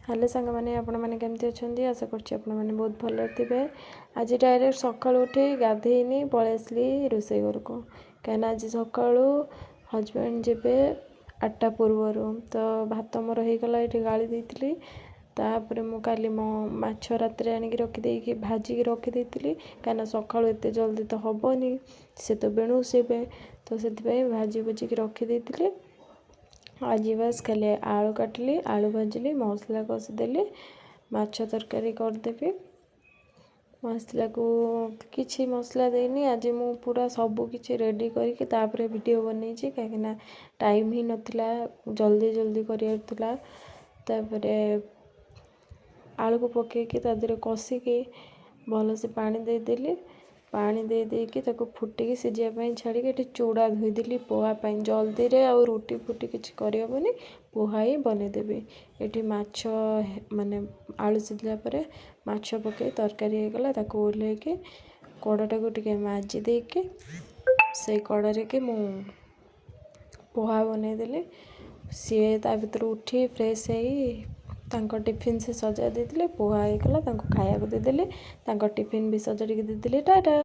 Hello सांग मैंने आपण मैंने केमती अच्छा आशा कर बहुत भल थे। आज डायरेक्ट सका उठी गाधेनी पलि आसली रोसे घर को कहीं आज सका हजबैंड जेबे 8टा पूर्वर तो भात मोर होगला ये गाड़ी देती तापर मुझे मो माछ रात आणिक रखिदे भाजिकी रखिदे कहीं सका एत जल्दी तो हेनी से तो बेणुसे तो से भाजी भुजिकी रखिदे। आज बस खाली आलू काटिली आलू भाजिली मसला कषिदेली माछ तरकारी करदेवी। मसला को किसी मसला देनी आज मु पूरा सबू किसी रेडी करके तापर वीडियो बनी कहीं टाइम ही नथिला जल्दी जल्दी करा आलू को पकईकी तादेह कषिकी भल से पानी देदेली पानी दे देकी फुटिकी सीझापी छाड़ी ये चूड़ा धोईदेली पोहापाई जल्दी रे आ रुटी फुटी किसी करहबनी पोहा ही बनईदेवी। ये माछ माने आलू सीझला परे माछ पकई तरकारी होगला ओल्लैकी कड़ाटा को टिके माजी देकी से कड़े कि मु पोहा बनईदेली सी ता भर उठी फ्रेश हो टिफिन से सजा देते पोहा होगला खाया देदेली टिफिन भी सजाड़ी देदेली टाटा।